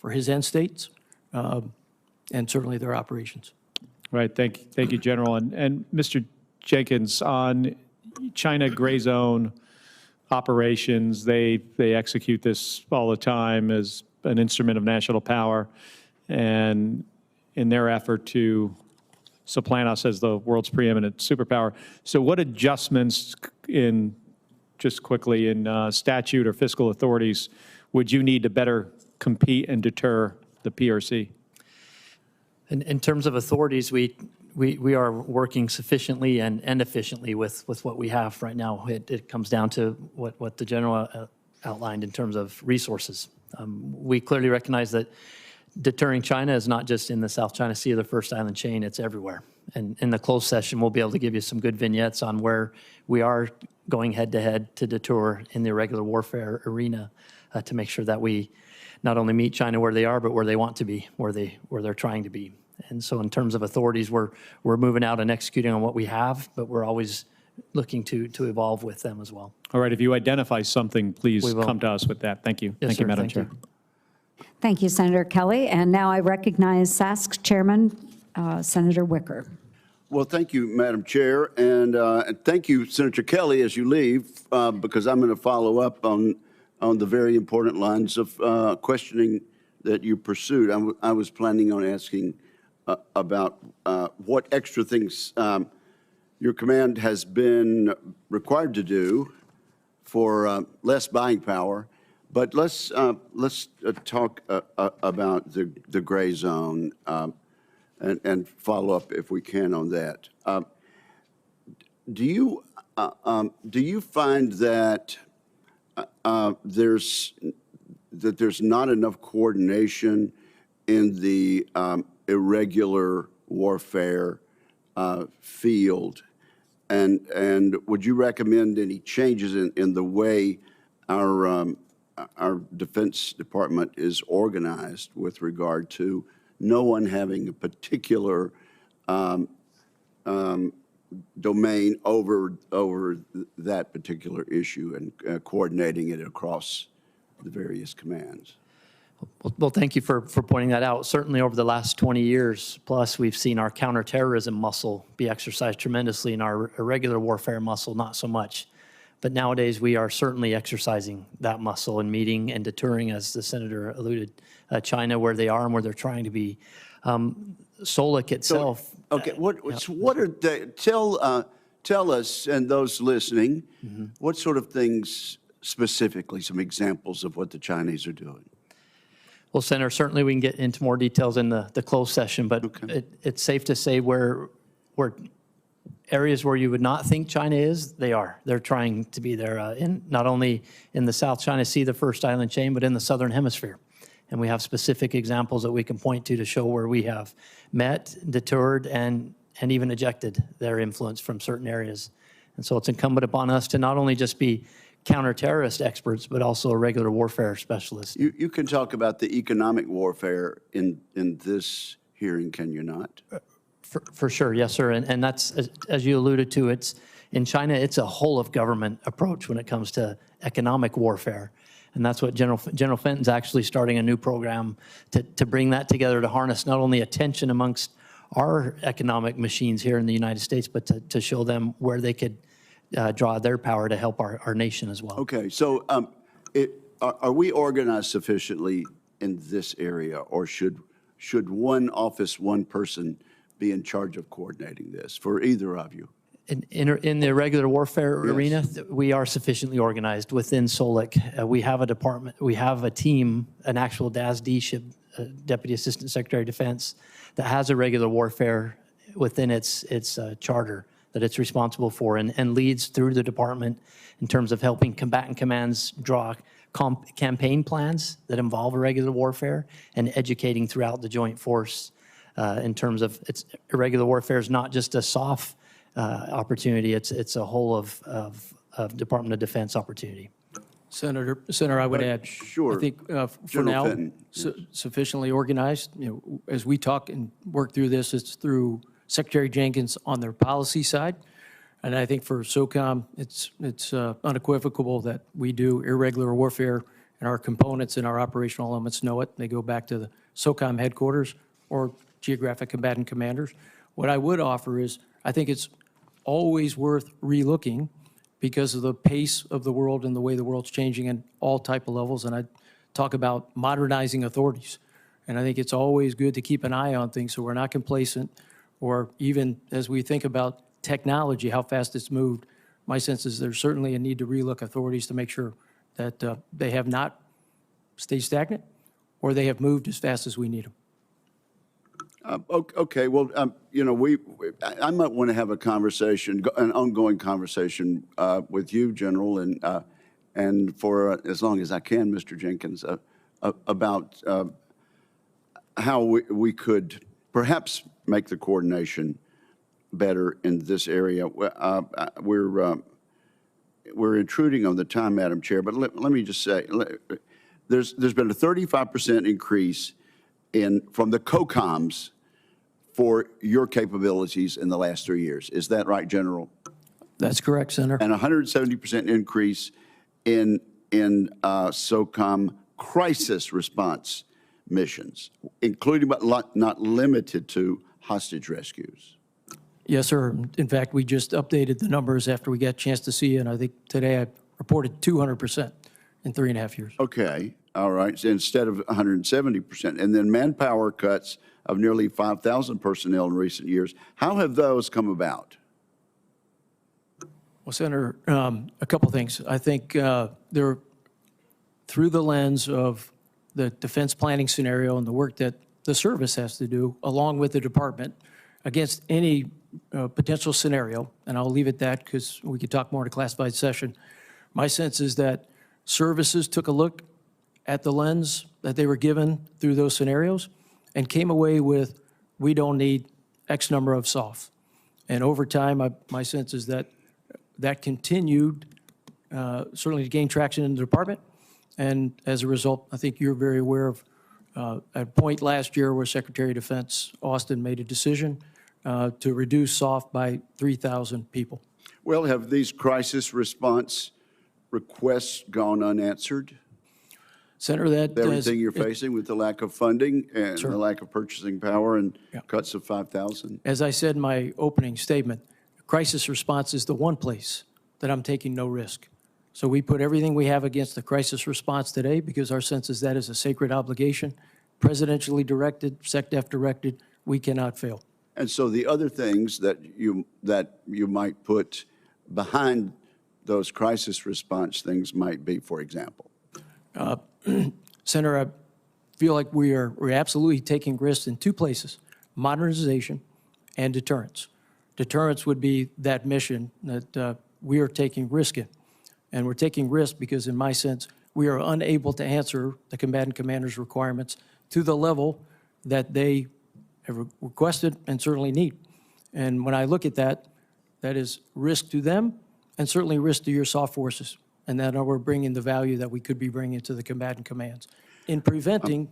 his end states and certainly their operations. Right. Thank you, General. And Mr. Jenkins, on China gray zone operations, they execute this all the time as an instrument of national power, and in their effort to supplant us as the world's preeminent superpower. So what adjustments just quickly in statute or fiscal authorities would you need to better compete and deter the PRC? In terms of authorities, we are working sufficiently and efficiently with what we have right now. It comes down to what the General outlined in terms of resources. We clearly recognize that deterring China is not just in the South China Sea or the First Island chain, it's everywhere. And in the closed session, we'll be able to give you some good vignettes on where we are going head-to-head to deter in the irregular warfare arena to make sure that we not only meet China where they are, but where they want to be, where they're trying to be. And so in terms of authorities, we're moving out and executing on what we have, but we're always looking to evolve with them as well. All right, if you identify something, please We will. come to us with that. Thank you. Yes, Thank you, sir. Madam Thank Chair. you. Thank you, Senator Kelly. And now I recognize SASC Chairman, Senator Wicker. Well, thank you, Madam Chair, and thank you, Senator Kelly, as you leave, because I'm going to follow up on the very important lines of questioning that you pursued. I was planning on asking about what extra things your command has been required to do for less buying power. But let's talk about the gray zone and follow up if we can on that. Do you find that there's not enough coordination in the irregular warfare field, and would you recommend any changes in the way our Defense Department is organized with regard to no one having a particular domain over that particular issue and coordinating it across the various commands? Well, thank you for pointing that out. Certainly over the last 20 years plus, we've seen our counterterrorism muscle be exercised tremendously and our irregular warfare muscle not so much. But nowadays, we are certainly exercising that muscle and meeting and deterring, as the Senator alluded, China where they are and where they're trying to be. SOLIC itself. Okay, what are they, tell us and those listening, what sort of things specifically, some examples of what the Chinese are doing? Well, Senator, certainly we can get into more details in the closed session, but Okay. it's safe to say where areas where you would not think China is, they are. They're trying to be there, in not only in the South China Sea, the first island chain, but in the Southern Hemisphere. And we have specific examples that we can point to show where we have met, deterred, and even ejected their influence from certain areas. And so it's incumbent upon us to not only just be counter-terrorist experts, but also regular warfare specialists. You can talk about the economic warfare in this hearing, can you not? For sure, yes, sir. And that's, as you alluded to, it's in China, it's a whole of government approach when it comes to economic warfare. And that's what General Fenton's actually starting a new program to bring that together, to harness not only attention amongst our economic machines here in the United States, but to show them where they could draw their power to help our nation as well. Okay, so are we organized sufficiently in this area, or should one office, one person be in charge of coordinating this for either of you? In the irregular warfare arena, we are sufficiently organized within SOLIC. We have a department, we have a team, an actual DASD, Deputy Assistant Secretary of Defense, that has irregular warfare within its charter that it's responsible for and leads through the department in terms of helping combatant commands draw campaign plans that involve irregular warfare and educating throughout the joint force in terms of irregular warfare is not just a soft opportunity, it's a whole of Department of Defense opportunity. Senator, I would add. Sure. I think for General now, Fenton, yes. Sufficiently organized. As we talk and work through this, it's through Secretary Jenkins on their policy side. And I think for SOCOM, it's unequivocal that we do irregular warfare, and our components and our operational elements know it. They go back to the SOCOM headquarters or geographic combatant commanders. What I would offer is, I think it's always worth relooking because of the pace of the world and the way the world's changing in all type of levels. And I talk about modernizing authorities. And I think it's always good to keep an eye on things so we're not complacent, or even as we think about technology, how fast it's moved. My sense is there's certainly a need to relook authorities to make sure that they have not stayed stagnant or they have moved as fast as we need them. Okay, well, I might want to have a conversation, an ongoing conversation with you, General, and for as long as I can, Mr. Jenkins, about how we could perhaps make the coordination better in this area. We're intruding on the time, Madam Chair, but let me just say, there's been a 35% increase from the COCOMs for your capabilities in the last 3 years. Is that right, General? That's correct, Senator. And 170% increase in SOCOM crisis response missions, including but not limited to hostage rescues. Yes, sir. In fact, we just updated the numbers after we got a chance to see, and I think today I reported 200% in 3.5 years. Okay, all right, so instead of 170%. And then manpower cuts of nearly 5,000 personnel in recent years. How have those come about? Well, Senator, a couple things. I think they're through the lens of the defense planning scenario and the work that the service has to do, along with the department, against any potential scenario, and I'll leave it at that because we could talk more in a classified session. My sense is that services took a look at the lens that they were given through those scenarios and came away with, we don't need X number of SOF. And over time, my sense is that that continued certainly to gain traction in the department. And as a result, I think you're very aware of a point last year where Secretary of Defense Austin made a decision to reduce SOF by 3,000 people. Well, have these crisis response requests gone unanswered? Senator, that Everything you're facing with the lack of funding and Sure. the lack of purchasing power and Yeah. cuts of 5,000? as I said in my opening statement, crisis response is the one place that I'm taking no risk. So we put everything we have against the crisis response today because our sense is that is a sacred obligation, presidentially directed, SecDef directed. We cannot fail. And so the other things that you might put behind those crisis response things might be, for example? Senator, I feel like we're absolutely taking risks in two places, modernization and deterrence. Deterrence would be that mission that we are taking risk in. And we're taking risk because, in my sense, we are unable to answer the combatant commanders' requirements to the level that they have requested and certainly need. And when I look at that, that is risk to them and certainly risk to your soft forces. And that we're bringing the value that we could be bringing to the combatant commands in preventing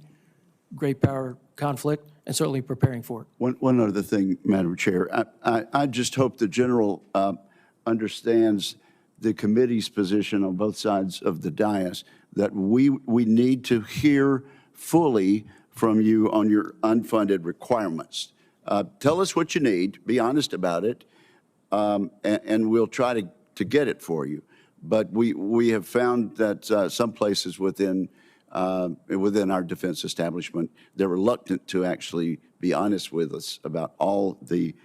great power conflict and certainly preparing for it. One other thing, Madam Chair. I just hope the general understands the committee's position on both sides of the dais, that we need to hear fully from you on your unfunded requirements. Tell us what you need, be honest about it, and we'll try to get it for you. But we have found that some places within our defense establishment, they're reluctant to actually be honest with us about all the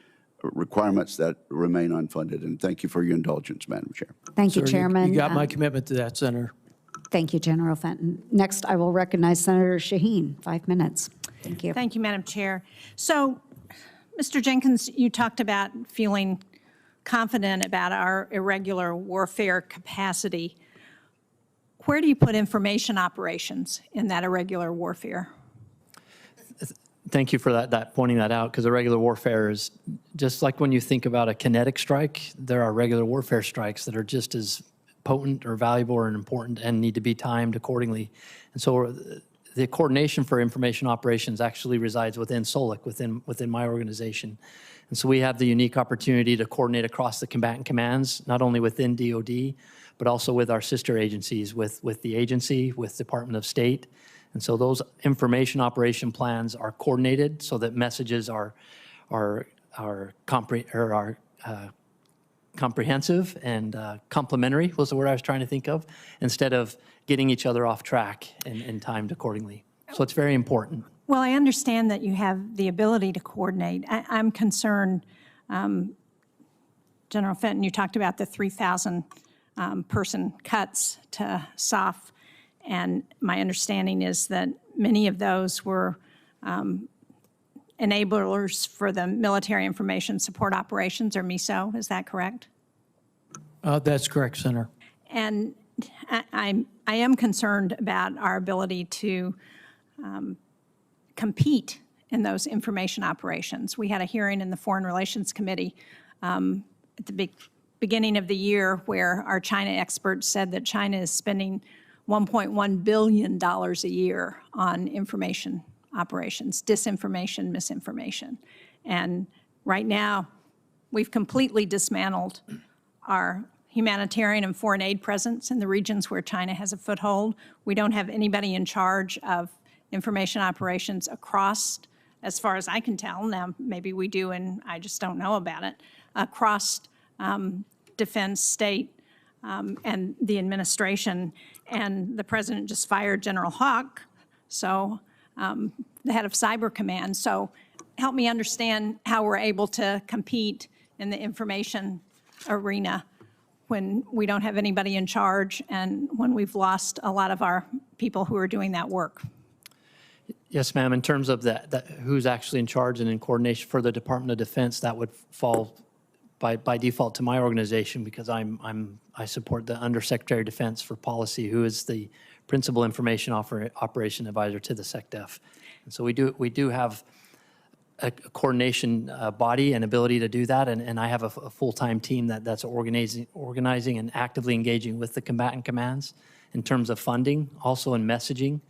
requirements that remain unfunded. And thank you for your indulgence, Madam Chair. Thank you, Sir, Chairman. You got my commitment to that, Senator. Thank you, General Fenton. Next, I will recognize Senator Shaheen, 5 minutes. Thank you. Thank you, Madam Chair. So, Mr. Jenkins, you talked about feeling confident about our irregular warfare capacity. Where do you put information operations in that irregular warfare? Thank you for that pointing that out, because irregular warfare is just like when you think about a kinetic strike, there are regular warfare strikes that are just as potent or valuable or important and need to be timed accordingly. And so the coordination for information operations actually resides within SOLIC, within my organization. And so we have the unique opportunity to coordinate across the combatant commands, not only within DOD, but also with our sister agencies, with the agency, with Department of State. And so those information operation plans are coordinated so that messages are comprehensive and complementary was the word I was trying to think of, instead of getting each other off track and timed accordingly. So it's very important. Well, I understand that you have the ability to coordinate. I'm concerned, General Fenton, you talked about the 3,000 person cuts to SOF, and my understanding is that many of those were enablers for the Military Information Support Operations, or MISO. Is that correct? That's correct, Senator. And I am concerned about our ability to compete in those information operations. We had a hearing in the Foreign Relations Committee at the beginning of the year where our China experts said that China is spending $1.1 billion a year on information operations, disinformation, misinformation. And right now, we've completely dismantled our humanitarian and foreign aid presence in the regions where China has a foothold. We don't have anybody in charge of information operations across, as far as I can tell, now maybe we do and I just don't know about it, across defense, state, and the administration. And the president just fired General Hawk, so the head of Cyber Command. So help me understand how we're able to compete in the information arena when we don't have anybody in charge and when we've lost a lot of our people who are doing that work. Yes, ma'am. In terms of that who's actually in charge and in coordination for the Department of Defense, that would fall by default to my organization because I support the Undersecretary of Defense for Policy, who is the principal information operation advisor to the SecDef. And so we do have a coordination body and ability to do that, and I have a full-time team that's organizing and actively engaging with the combatant commands in terms of funding, also in messaging,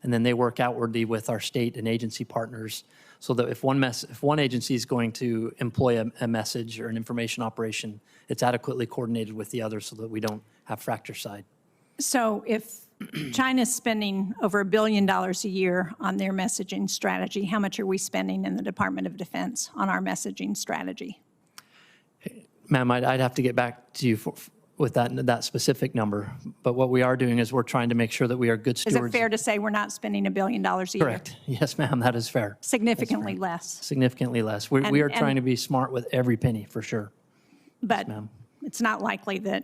and then they work outwardly with our state and agency partners so that if one agency is going to employ a message or an information operation, it's adequately coordinated with the others so that we don't have fracture side. So if China's spending over $1 billion a year on their messaging strategy, how much are we spending in the Department of Defense on our messaging strategy? Ma'am, I'd have to get back to you with that specific number. But what we are doing is we're trying to make sure that we are good Is stewards. it fair to say we're not spending $1 billion a year? Correct. Yes, ma'am, that is fair. Significantly less. Significantly less. We are trying to be smart with every penny, for sure. But ma'am. it's not likely that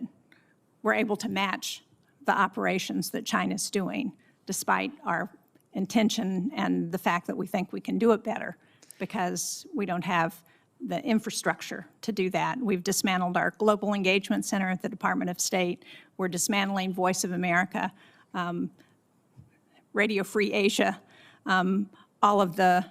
we're able to match the operations that China's doing, despite our intention and the fact that we think we can do it better, because we don't have the infrastructure to do that. We've dismantled our Global Engagement Center at the Department of State. We're dismantling Voice of America, Radio Free Asia, all of the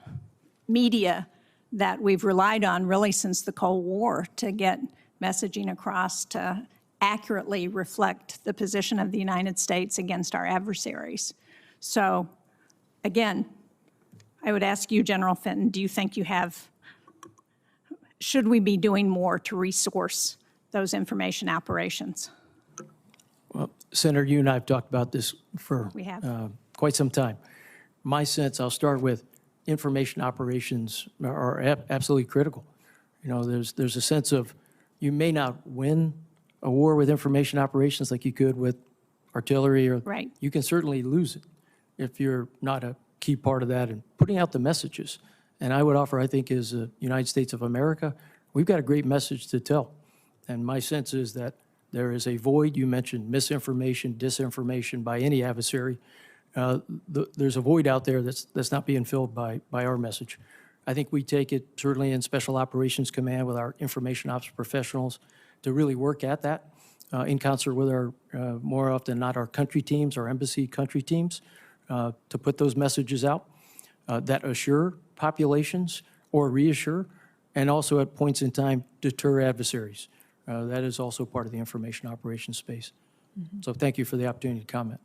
media that we've relied on really since the Cold War to get messaging across to accurately reflect the position of the United States against our adversaries. So again, I would ask you, General Fenton, do you think you have, should we be doing more to resource those information operations? Well, Senator, you and I have talked about this for We have. Quite some time. My sense, I'll start with information operations are absolutely critical. You know, there's a sense of you may not win a war with information operations like you could with artillery, or Right. you can certainly lose it if you're not a key part of that and putting out the messages. And I would offer, I think, as the United States of America, we've got a great message to tell. And my sense is that there is a void. You mentioned misinformation, disinformation by any adversary. There's a void out there that's not being filled by our message. I think we take it certainly in Special Operations Command with our information ops professionals to really work at that in concert with our, more often not our country teams, our embassy country teams, to put those messages out that assure populations or reassure, and also at points in time deter adversaries. That is also part of the information operations space. So thank you for the opportunity to comment.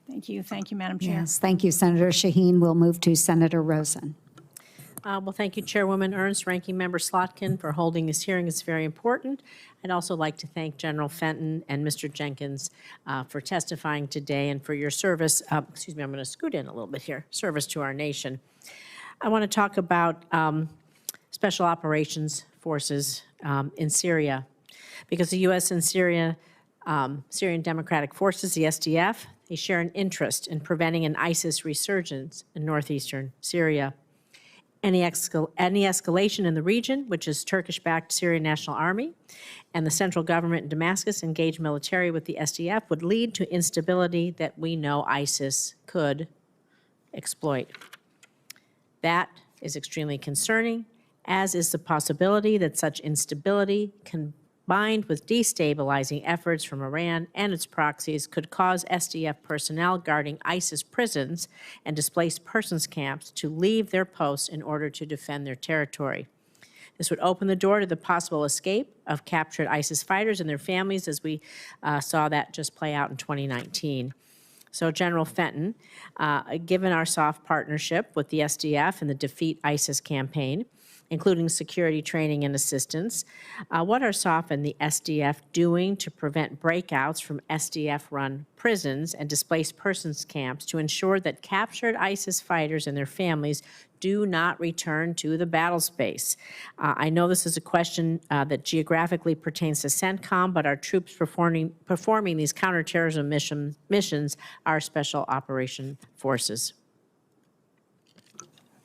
Thank you, Madam Chair. Yes, thank you, Senator Shaheen. We'll move to Senator Rosen. Well, thank you, Chairwoman Ernst, Ranking Member Slotkin, for holding this hearing. It's very important. I'd also like to thank General Fenton and Mr. Jenkins for testifying today and for your service. Excuse me, I'm going to scoot in a little bit here. Service to our nation. I want to talk about Special Operations Forces in Syria, because the U.S. and Syrian Democratic Forces, the SDF, they share an interest in preventing an ISIS resurgence in northeastern Syria. Any escalation in the region, which is Turkish-backed Syrian National Army, and the central government in Damascus engaged military with the SDF would lead to instability that we know ISIS could exploit. That is extremely concerning, as is the possibility that such instability combined with destabilizing efforts from Iran and its proxies could cause SDF personnel guarding ISIS prisons and displaced persons camps to leave their posts in order to defend their territory. This would open the door to the possible escape of captured ISIS fighters and their families, as we saw that just play out in 2019. So, General Fenton, given our soft partnership with the SDF in the Defeat ISIS campaign, including security training and assistance, what are SOF and the SDF doing to prevent breakouts from SDF-run prisons and displaced persons camps to ensure that captured ISIS fighters and their families do not return to the battle space? I know this is a question that geographically pertains to CENTCOM, but our troops performing these counterterrorism missions are special operation forces.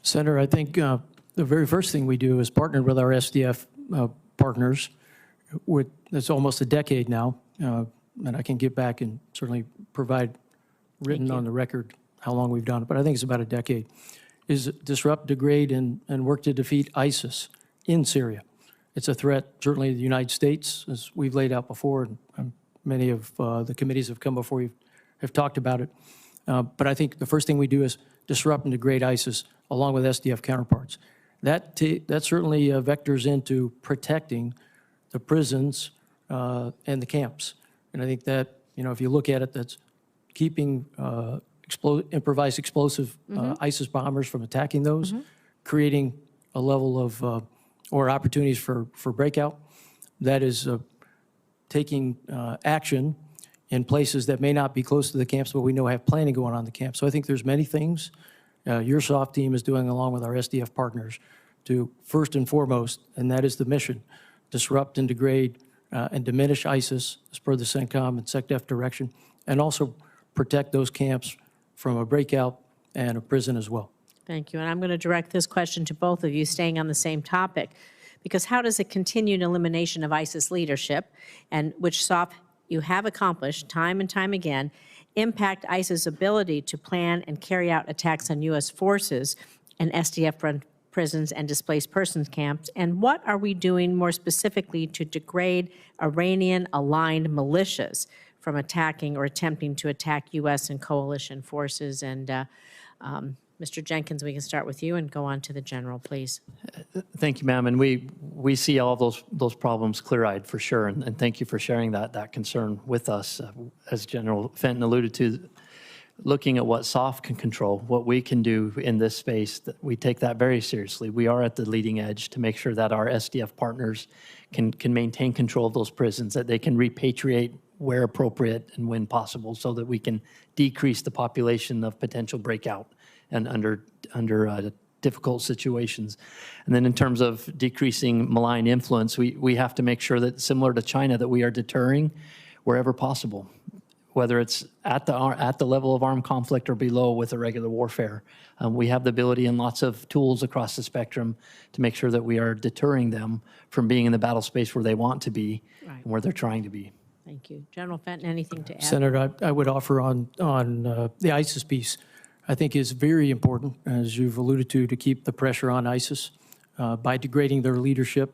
Senator, I think the very first thing we do is partner with our SDF partners it's almost a decade now, and I can get back and certainly provide written on the record how long we've done it, but I think it's about a decade, is disrupt, degrade, and work to defeat ISIS in Syria. It's a threat, certainly to the United States, as we've laid out before, and many of the committees have come before you have talked about it. But I think the first thing we do is disrupt and degrade ISIS along with SDF counterparts. That certainly vectors into protecting the prisons and the camps. And I think that, if you look at it, that's keeping improvised explosive ISIS bombers from attacking those, creating a level of, or opportunities for breakout. That is taking action in places that may not be close to the camps, but we know have planning going on in the camp. So I think there's many things your SOF team is doing along with our SDF partners to, first and foremost, and that is the mission, disrupt and degrade and diminish ISIS as per the CENTCOM and SecDef direction, and also protect those camps from a breakout and a prison as well. Thank you. And I'm going to direct this question to both of you, staying on the same topic, because how does a continued elimination of ISIS leadership, and which SOF you have accomplished time and time again, impact ISIS' ability to plan and carry out attacks on U.S. forces and SDF-run prisons and displaced persons camps? And what are we doing more specifically to degrade Iranian-aligned militias from attacking or attempting to attack U.S. and coalition forces? And Mr. Jenkins, we can start with you and go on to the general, please. Thank you, ma'am. And we see all those problems clear-eyed for sure. And thank you for sharing that concern with us. As General Fenton alluded to, looking at what SOF can control, what we can do in this space, we take that very seriously. We are at the leading edge to make sure that our SDF partners can maintain control of those prisons, that they can repatriate where appropriate and when possible, so that we can decrease the population of potential breakout and under difficult situations. And then in terms of decreasing malign influence, we have to make sure that, similar to China, that we are deterring wherever possible, whether it's at the level of armed conflict or below with irregular warfare. We have the ability and lots of tools across the spectrum to make sure that we are deterring them from being in the battle space where they want to be and where they're trying to be. Thank you. General Fenton, anything to add? Senator, I would offer on the ISIS piece, I think is very important, as you've alluded to keep the pressure on ISIS by degrading their leadership,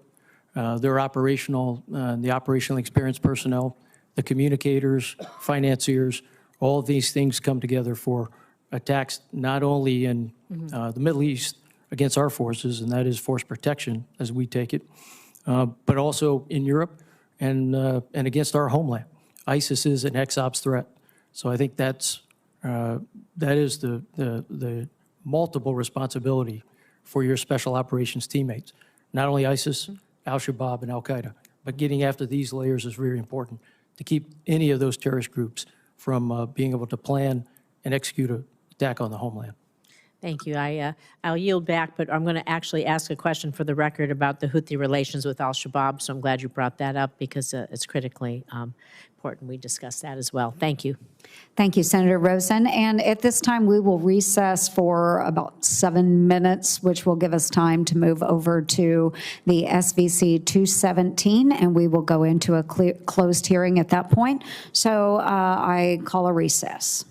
their operational, the operationally experienced personnel, the communicators, financiers. All of these things come together for attacks not only in the Middle East against our forces, and that is force protection as we take it, but also in Europe and against our homeland. ISIS is an ex-ops threat. So I think that is the multiple responsibility for your special operations teammates. Not only ISIS, Al-Shabaab, and Al-Qaeda, but getting after these layers is very important to keep any of those terrorist groups from being able to plan and execute an attack on the homeland. Thank you. I'll yield back, but I'm going to actually ask a question for the record about the Houthi relations with Al-Shabaab, so I'm glad you brought that up because it's critically important we discuss that as well. Thank you. Thank you, Senator Rosen. And at this time, we will recess for about 7 minutes, which will give us time to move over to the SVC 217, and we will go into a closed hearing at that point. So I call a recess.